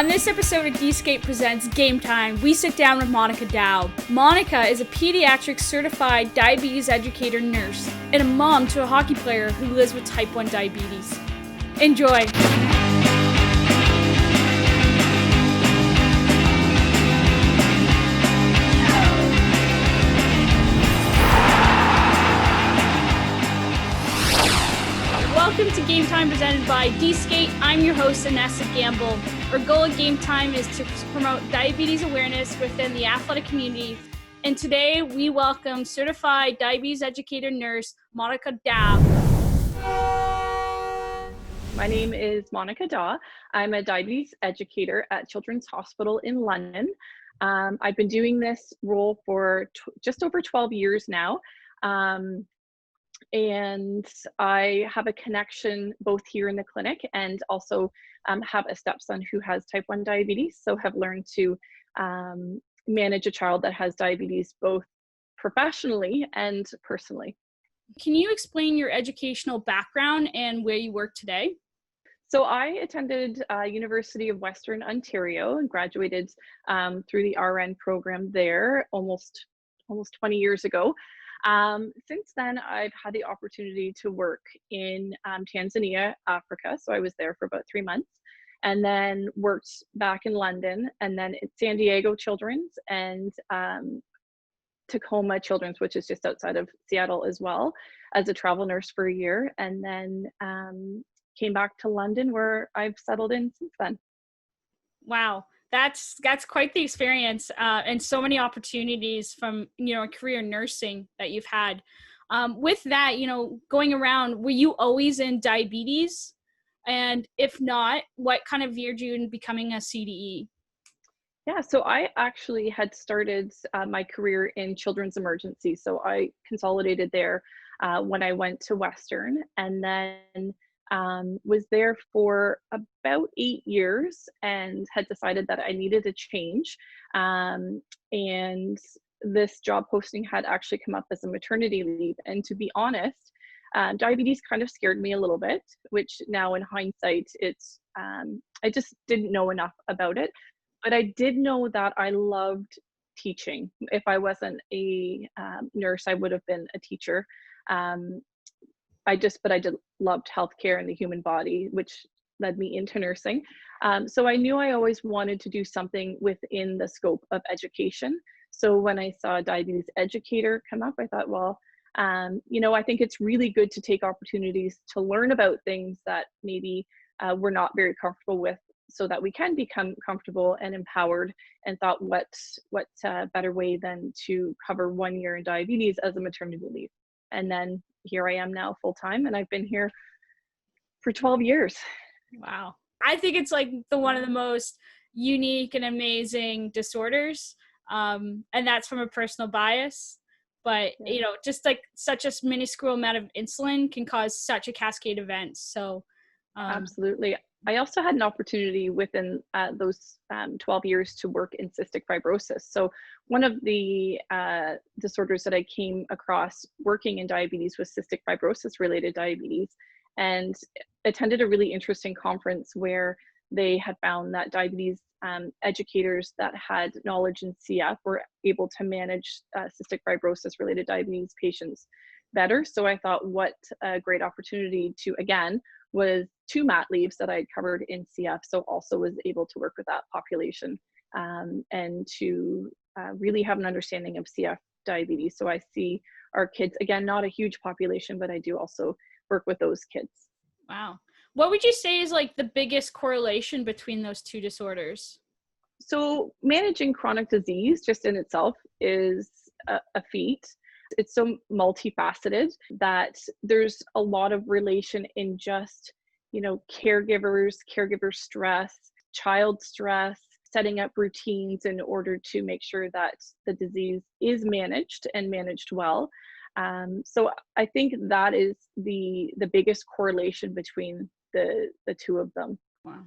On this episode of Dskate presents Gametime, we sit down with Monica Dawe. Monica is a pediatric certified diabetes educator nurse and a mom to a hockey player who lives with type 1 diabetes. Enjoy! Welcome to Gametime presented by Dskate. I'm your host, Anissa Gamble. Our goal at Gametime is to promote diabetes awareness within the athletic community. And today we welcome certified diabetes educator nurse, Monica Dawe. My name is Monica Dawe. I'm a diabetes educator at Children's Hospital in London. I've been doing this role for just over 12 years now. And I have a connection both here in the clinic and also have a stepson who has type 1 diabetes, so have learned to manage a child that has diabetes both professionally and personally. Can you explain your educational background and where you work today? So I attended University of Western Ontario and graduated through the RN program there almost 20 years ago. Since then, I've had the opportunity to work in Tanzania, Africa. So I was there for about 3 months and then worked back in London and then at San Diego Children's and Tacoma Children's, which is just outside of Seattle as well, as a travel nurse for a year. And then came back to London where I've settled in since then. Wow. That's quite the experience and so many opportunities from, a career in nursing that you've had. With that, going around, were you always in diabetes? And if not, what kind of veered you in becoming a CDE? Yeah, so I actually had started my career in children's emergency. So I consolidated there when I went to Western and then was there for about 8 years and had decided that I needed a change. And this job posting had actually come up as a maternity leave. And to be honest, diabetes kind of scared me a little bit, which now in hindsight, it's I just didn't know enough about it. But I did know that I loved teaching. If I wasn't a nurse, I would have been a teacher. I loved healthcare and the human body, which led me into nursing. So I knew I always wanted to do something within the scope of education. So when I saw diabetes educator come up, I thought, well, I think it's really good to take opportunities to learn about things that maybe we're not very comfortable with so that we can become comfortable and empowered, and thought what better way than to cover 1 year in diabetes as a maternity leave. And then here I am now full time, and I've been here for 12 years. Wow. I think it's like one of the most unique and amazing disorders. And that's from a personal bias. But, just like such a minuscule amount of insulin can cause such a cascade of events. So absolutely. I also had an opportunity within those 12 years to work in cystic fibrosis. So one of the disorders that I came across working in diabetes was cystic fibrosis related diabetes, and attended a really interesting conference where they had found that diabetes educators that had knowledge in CF were able to manage cystic fibrosis related diabetes patients better. So I thought, what a great opportunity to, again, was 2 mat leaves that I covered in CF. So also was able to work with that population and to really have an understanding of CF diabetes. So I see our kids, again, not a huge population, but I do also work with those kids. Wow. What would you say is like the biggest correlation between those two disorders? So managing chronic disease just in itself is a feat. It's so multifaceted that there's a lot of relation in just, caregiver stress, child stress, setting up routines in order to make sure that the disease is managed and managed well. So I think that is the biggest correlation between the two of them. Wow.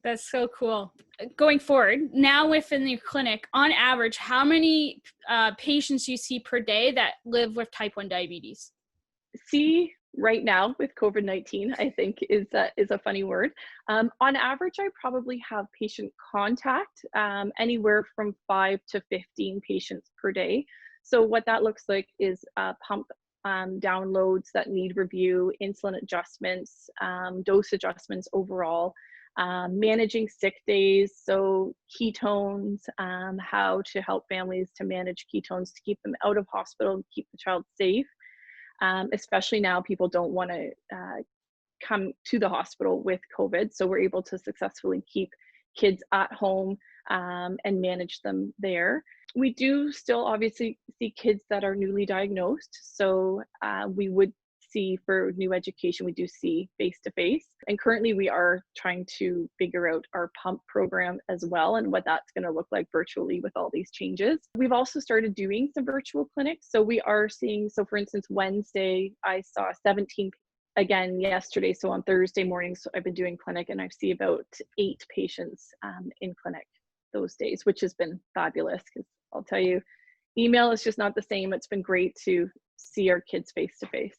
That's so cool. Going forward, now within your clinic, on average, how many patients do you see per day that live with type 1 diabetes? See right now with COVID-19, I think is a funny word. On average, I probably have patient contact, anywhere from 5 to 15 patients per day. So what that looks like is pump downloads that need review, insulin adjustments, dose adjustments overall, managing sick days, so ketones, how to help families to manage ketones to keep them out of hospital, keep the child safe. Especially now, people don't want to come to the hospital with COVID, so we're able to successfully keep kids at home and manage them there. We do still obviously see kids that are newly diagnosed, so we would see for new education, we do see face-to-face. And currently we are trying to figure out our pump program as well and what that's going to look like virtually with all these changes. We've also started doing some virtual clinics. So we are seeing, so for instance, Wednesday, I saw 17 again yesterday. So on Thursday mornings, I've been doing clinic and I see about 8 patients in clinic those days, which has been fabulous because I'll tell you, email is just not the same. It's been great to see our kids face to face.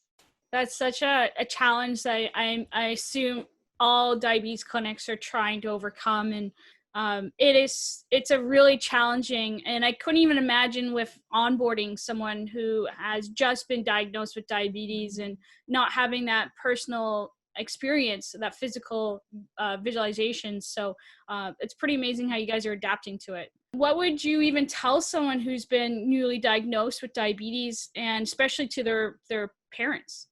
That's such a challenge that I assume all diabetes clinics are trying to overcome. And it's a really challenging, and I couldn't even imagine with onboarding someone who has just been diagnosed with diabetes and not having that personal experience, that physical visualization. So it's pretty amazing how you guys are adapting to it. What would you even tell someone who's been newly diagnosed with diabetes, and especially to their parents?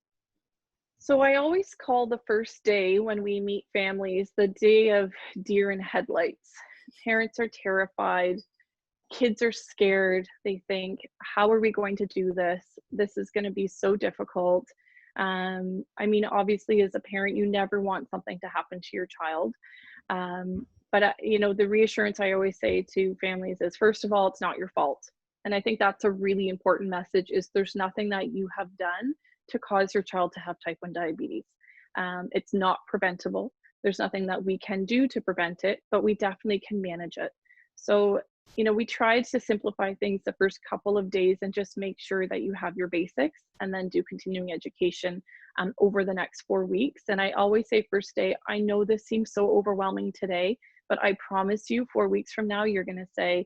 So I always call the first day when we meet families the day of deer in headlights. Parents are terrified, kids are scared. They think, how are we going to do this? This is going to be so difficult. I mean, obviously, as a parent, you never want something to happen to your child. But you know, the reassurance I always say to families is, first of all, it's not your fault. And I think that's a really important message, is there's nothing that you have done to cause your child to have type 1 diabetes. It's not preventable. There's nothing that we can do to prevent it, but we definitely can manage it. So, you know, we tried to simplify things the first couple of days and just make sure that you have your basics and then do continuing education over the next 4 weeks. And I always say first day, I know this seems so overwhelming today, but I promise you 4 weeks from now, you're going to say,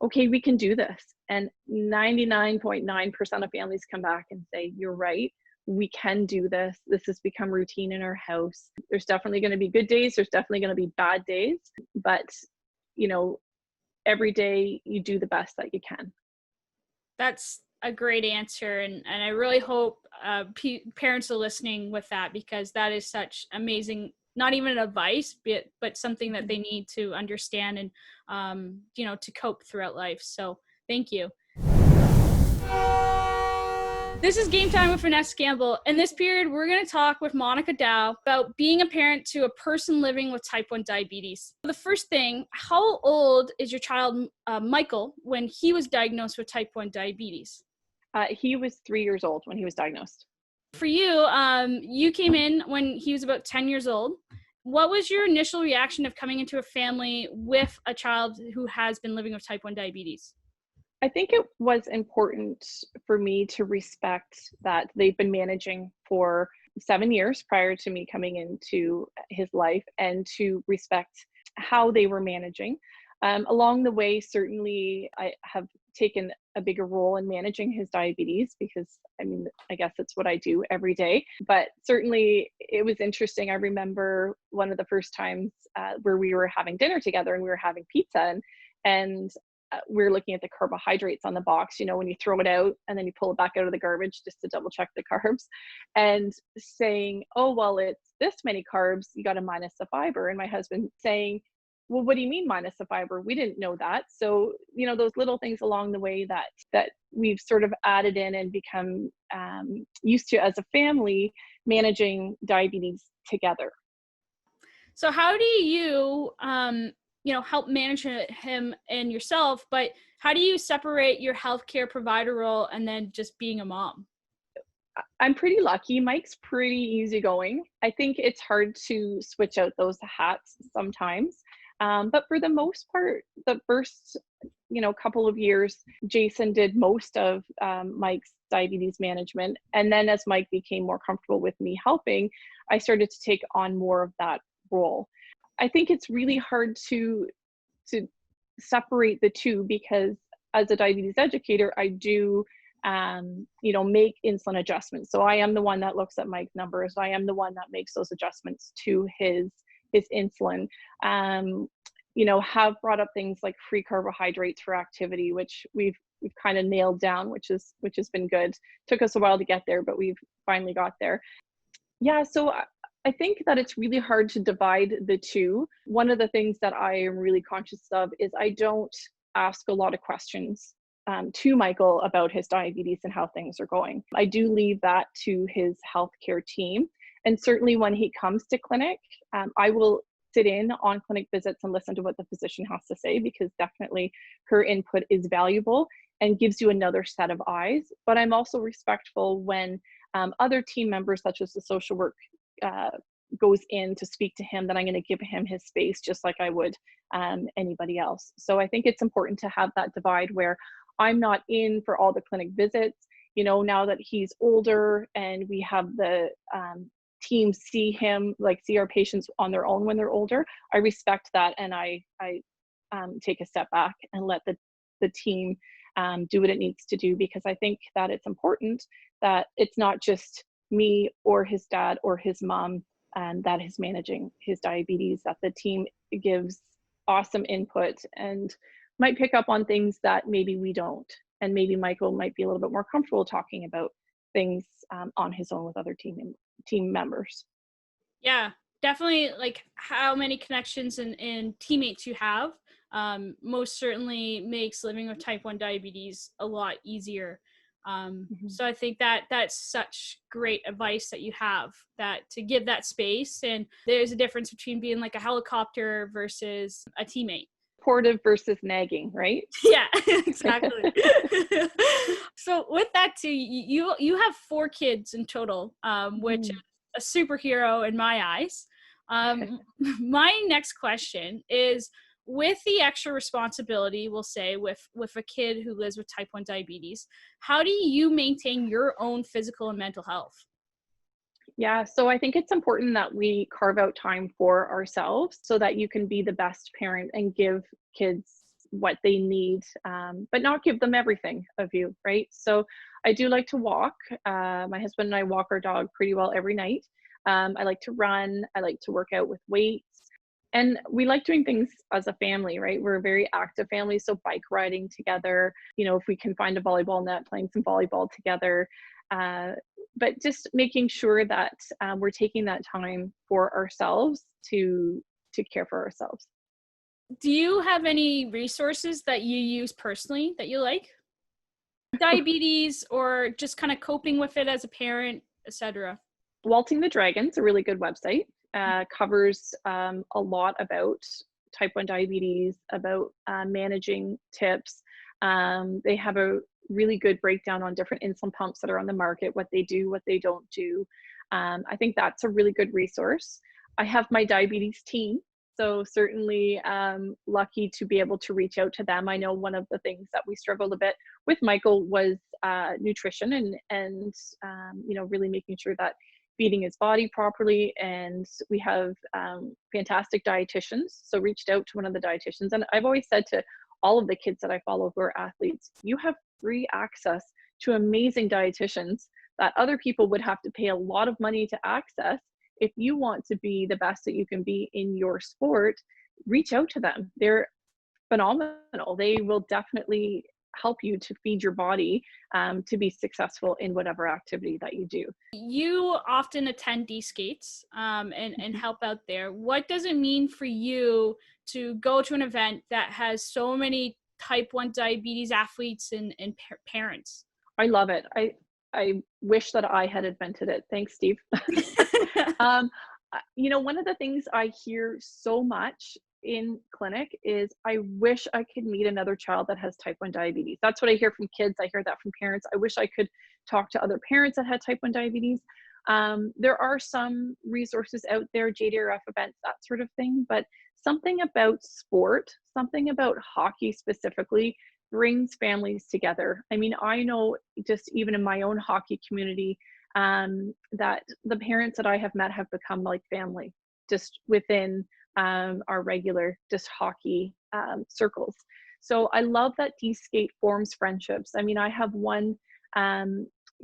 okay, we can do this. And 99.9% of families come back and say, you're right, we can do this. This has become routine in our house. There's definitely going to be good days. There's definitely going to be bad days, but you know, every day you do the best that you can. That's a great answer. And I really hope parents are listening with that, because that is such amazing, not even advice, but something that they need to understand and, you know, to cope throughout life. So thank you. This is Game Time with Anissa Gamble. In this period, we're going to talk with Monica Dawe about being a parent to a person living with type 1 diabetes. The first thing, how old is your child, Michael, when he was diagnosed with type 1 diabetes? He was 3 years old when he was diagnosed. For you, you came in when he was about 10 years old. What was your initial reaction of coming into a family with a child who has been living with type 1 diabetes? I think it was important for me to respect that they've been managing for 7 years prior to me coming into his life, and to respect how they were managing. Along the way, certainly I have taken a bigger role in managing his diabetes, because I mean, I guess it's what I do every day. But certainly it was interesting. I remember one of the first times where we were having dinner together and we were having pizza, and we're looking at the carbohydrates on the box, you know, when you throw it out and then you pull it back out of the garbage just to double check the carbs, and saying, oh, well, it's this many carbs, you got to minus the fiber. And my husband saying, well, what do you mean minus the fiber? We didn't know that. So, you know, those little things along the way that we've sort of added in and become used to as a family, managing diabetes together. So how do you, you know, help manage him and yourself, but how do you separate your healthcare provider role and then just being a mom? I'm pretty lucky. Mike's pretty easygoing. I think it's hard to switch out those hats sometimes. But for the most part, the first couple of years, Jason did most of Mike's diabetes management. And then as Mike became more comfortable with me helping, I started to take on more of that role. I think it's really hard to separate the two, because as a diabetes educator, I do make insulin adjustments. So I am the one that looks at Mike's numbers. I am the one that makes those adjustments to his insulin. Have brought up things like free carbohydrates for activity, which we've kind of nailed down, which has been good. Took us a while to get there, but we've finally got there. Yeah, so I think that it's really hard to divide the two. One of the things that I am really conscious of is I don't ask a lot of questions to Michael about his diabetes and how things are going. I do leave that to his healthcare team. And certainly when he comes to clinic, I will sit in on clinic visits and listen to what the physician has to say, because definitely her input is valuable and gives you another set of eyes. But I'm also respectful when other team members, such as the social work, goes in to speak to him, then I'm going to give him his space just like I would anybody else. So I think it's important to have that divide where I'm not in for all the clinic visits. Now that he's older and we have the team see our patients on their own when they're older, I respect that, and I take a step back and let the team do what it needs to do, because I think that it's important that it's not just me or his dad or his mom that is managing his diabetes, that the team gives awesome input and might pick up on things that maybe we don't. And maybe Michael might be a little bit more comfortable talking about things on his own with other team members. Yeah, definitely, like how many connections and teammates you have most certainly makes living with type 1 diabetes a lot easier. So I think that that's such great advice that you have, that to give that space. And there's a difference between being like a helicopter versus a teammate. Supportive versus nagging, right? Yeah, exactly. So with that too, you have 4 kids in total, which is a superhero in my eyes. My next question is, with the extra responsibility, we'll say, with a kid who lives with type 1 diabetes, how do you maintain your own physical and mental health? Yeah, so I think it's important that we carve out time for ourselves so that you can be the best parent and give kids what they need, but not give them everything of you, right? So I do like to walk. My husband and I walk our dog pretty well every night. I like to run. I like to work out with weights. And we like doing things as a family, right? We're a very active family. So bike riding together, if we can find a volleyball net, playing some volleyball together. But just making sure that we're taking that time for ourselves to care for ourselves. Do you have any resources that you use personally that you like? Diabetes, or just kind of coping with it as a parent, etc. Waltzing the Dragon's a really good website. Covers a lot about type 1 diabetes, about managing tips. They have a really good breakdown on different insulin pumps that are on the market, what they do, what they don't do. I think that's a really good resource. I have my diabetes team, so certainly lucky to be able to reach out to them. I know one of the things that we struggled a bit with Michael was nutrition and really making sure that feeding his body properly, and we have fantastic dietitians. So reached out to one of the dietitians, and I've always said to all of the kids that I follow who are athletes, you have free access to amazing dietitians that other people would have to pay a lot of money to access. If you want to be the best that you can be in your sport, reach out to them. They're phenomenal. They will definitely help you to feed your body to be successful in whatever activity that you do. You often attend Dskates and help out there. What does it mean for you to go to an event that has so many type 1 diabetes athletes and parents? I love it. I wish that I had invented it. Thanks, Steve. One of the things I hear so much in clinic is, I wish I could meet another child that has type 1 diabetes. That's what I hear from kids. I hear that from parents. I wish I could talk to other parents that had type 1 diabetes. There are some resources out there, JDRF events, that sort of thing, but something about sport, something about hockey specifically brings families together. I mean, I know just even in my own hockey community, that the parents that I have met have become like family just within our regular just hockey circles. So I love that Dskate forms friendships. I mean, I have one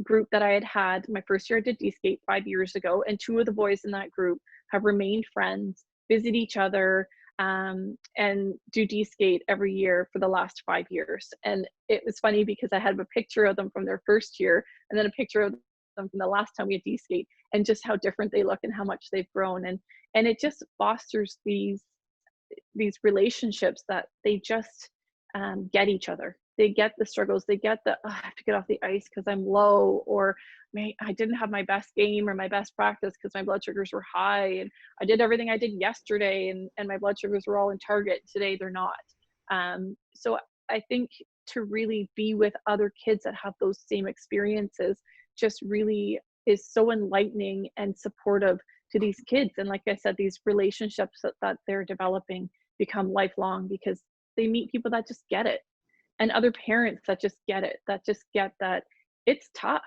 group that I had my first year I did Dskate 5 years ago, and two of the boys in that group have remained friends, visit each other, and do Dskate every year for the last 5 years. And it was funny because I had a picture of them from their first year and then a picture of them from the last time we had Dskate, and just how different they look and how much they've grown. And it just fosters these relationships that they just get each other. They get the struggles. They get the, oh, I have to get off the ice because I'm low, or I didn't have my best game or my best practice because my blood sugars were high, and I did everything I did yesterday and my blood sugars were all in target. Today they're not. So I think to really be with other kids that have those same experiences just really is so enlightening and supportive to these kids. And like I said, these relationships that they're developing become lifelong because they meet people that just get it, and other parents that just get it, that just get that it's tough.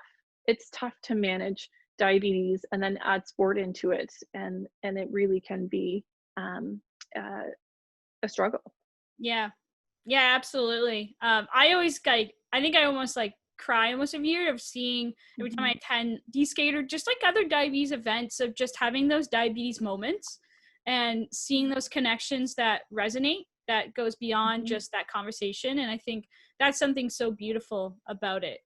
It's tough to manage diabetes and then add sport into it. And it really can be a struggle. Yeah. Yeah, absolutely. I always like, I think I almost like cry almost every year of seeing every time I attend Dskate or just like other diabetes events, of just having those diabetes moments and seeing those connections that resonate, that goes beyond just that conversation. And I think that's something so beautiful about it.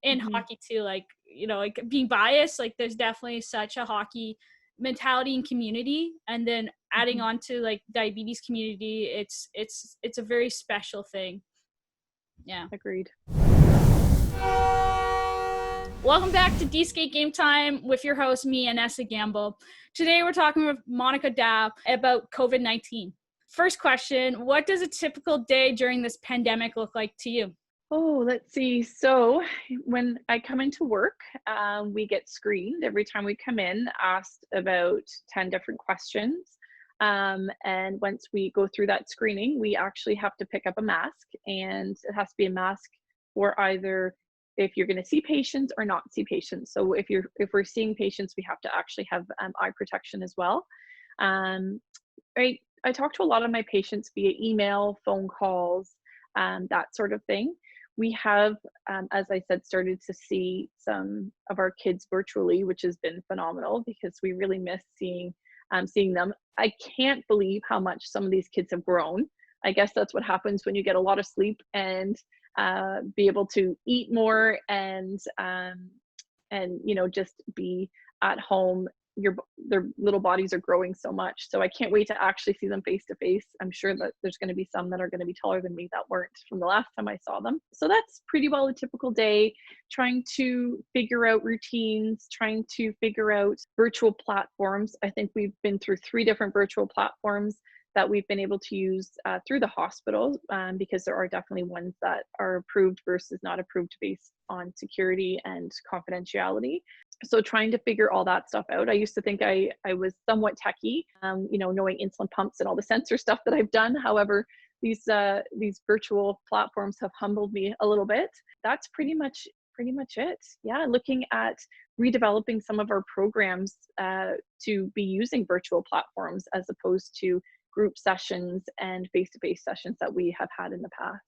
In hockey too, like, you know, like being biased, like there's definitely such a hockey mentality and community, and then adding on to like diabetes community, it's a very special thing. Yeah, agreed. Welcome back to Dskate Gametime with your host, me, Anissa Gamble. Today we're talking with Monica Dawe about COVID-19. First question, what does a typical day during this pandemic look like to you? Oh, let's see. So when I come into work, we get screened every time we come in, asked about 10 different questions. And once we go through that screening, we actually have to pick up a mask, and it has to be a mask for either if you're going to see patients or not see patients. So if we're seeing patients, we have to actually have eye protection as well. I talk to a lot of my patients via email, phone calls, that sort of thing. We have, as I said, started to see some of our kids virtually, which has been phenomenal because we really miss seeing them. I can't believe how much some of these kids have grown. I guess that's what happens when you get a lot of sleep and be able to eat more and you know, just be at home. Their little bodies are growing so much. So I can't wait to actually see them face to face. I'm sure that there's going to be some that are going to be taller than me that weren't from the last time I saw them. So that's pretty well a typical day, trying to figure out routines, trying to figure out virtual platforms. I think we've been through 3 different virtual platforms that we've been able to use through the hospital, because there are definitely ones that are approved versus not approved based on security and confidentiality. So trying to figure all that stuff out. I used to think I was somewhat techie, you know, knowing insulin pumps and all the sensor stuff that I've done. However, these virtual platforms have humbled me a little bit. That's pretty much it. Yeah, looking at redeveloping some of our programs to be using virtual platforms as opposed to group sessions and face-to-face sessions that we have had in the past.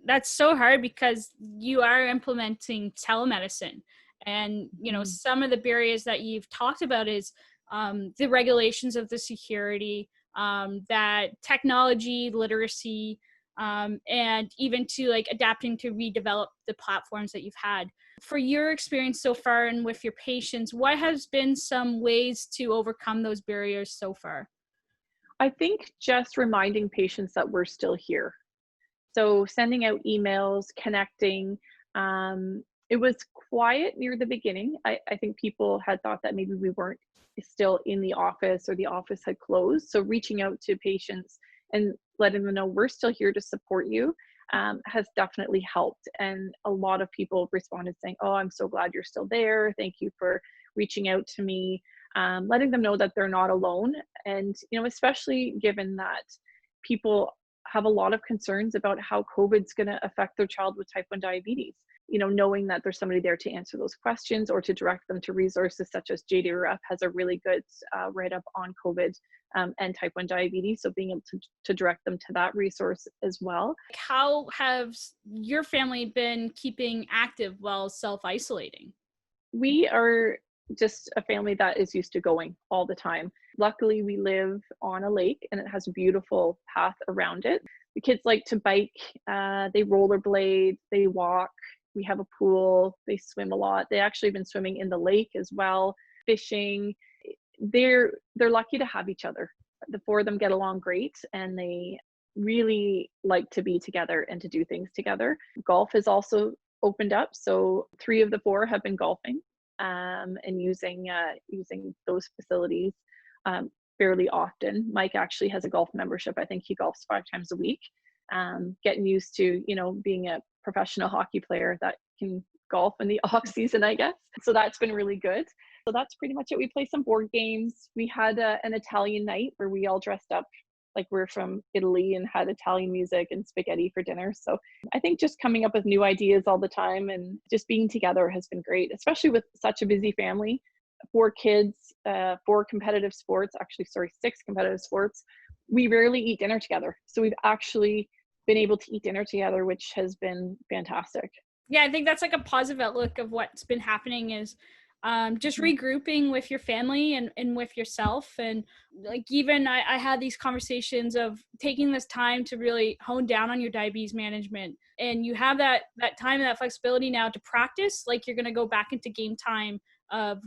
That's so hard because you are implementing telemedicine. And, you know, some of the barriers that you've talked about is the regulations of the security, that technology literacy, and even to like adapting to redevelop the platforms that you've had. For your experience so far and with your patients, what has been some ways to overcome those barriers so far? I think just reminding patients that we're still here. So sending out emails, connecting. It was quiet near the beginning. I think people had thought that maybe we weren't still in the office or the office had closed. So reaching out to patients and letting them know we're still here to support you has definitely helped. And a lot of people responded saying, oh, I'm so glad you're still there. Thank you for reaching out to me. letting them know that they're not alone. And, especially given that people have a lot of concerns about how COVID's going to affect their child with type 1 diabetes. Knowing that there's somebody there to answer those questions or to direct them to resources such as JDRF has a really good write-up on COVID and type 1 diabetes. So being able to direct them to that resource as well. How have your family been keeping active while self-isolating? We are just a family that is used to going all the time. Luckily, we live on a lake and it has a beautiful path around it. The kids like to bike, they rollerblade, they walk. We have a pool, they swim a lot. They actually have been swimming in the lake as well, fishing. They're lucky to have each other. The four of them get along great and they really like to be together and to do things together. Golf has also opened up. So 3 of the 4 have been golfing and using those facilities fairly often. Mike actually has a golf membership. I think he golfs 5 times a week. Getting used to, being a professional hockey player that can golf in the off season, I guess. So that's been really good. So that's pretty much it. We play some board games. We had an Italian night where we all dressed up like we're from Italy and had Italian music and spaghetti for dinner. So I think just coming up with new ideas all the time and just being together has been great, especially with such a busy family. 4 kids, 4 competitive sports, 6 competitive sports. We rarely eat dinner together. So we've actually been able to eat dinner together, which has been fantastic. Yeah, I think that's like a positive outlook of what's been happening is just regrouping with your family and with yourself. And like even I had these conversations of taking this time to really hone down on your diabetes management. And you have that time and that flexibility now to practice like you're going to go back into Gametime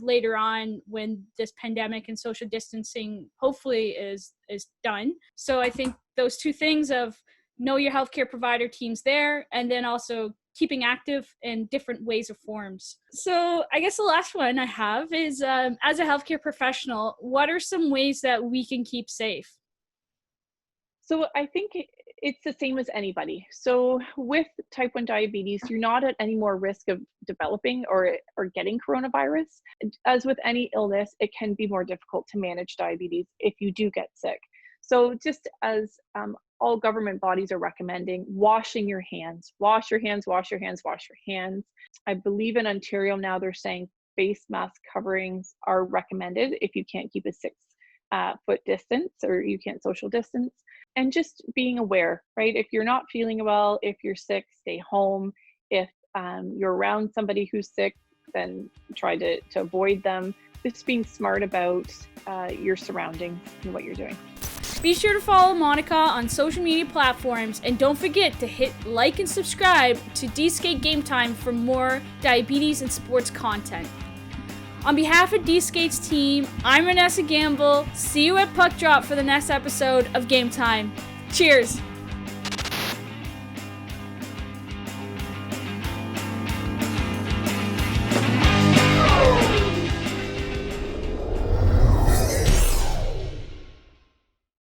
later on when this pandemic and social distancing hopefully is done. So I think those 2 things of know your healthcare provider team's there, and then also keeping active in different ways or forms. So I guess the last one I have is, as a healthcare professional, what are some ways that we can keep safe? So I think it's the same as anybody. So with type 1 diabetes, you're not at any more risk of developing or getting coronavirus. As with any illness, it can be more difficult to manage diabetes if you do get sick. So just as all government bodies are recommending, washing your hands, wash your hands, wash your hands, wash your hands. I believe in Ontario now they're saying face mask coverings are recommended if you can't keep a 6-foot distance or you can't social distance. And just being aware, right? If you're not feeling well, if you're sick, stay home. If you're around somebody who's sick, then try to avoid them. Just being smart about your surroundings and what you're doing. Be sure to follow Monica on social media platforms, and don't forget to hit like and subscribe to Dskate Gametime for more diabetes and sports content. On behalf of Dskate's team, I'm Anissa Gamble. See you at Puck Drop for the next episode of Gametime. Cheers!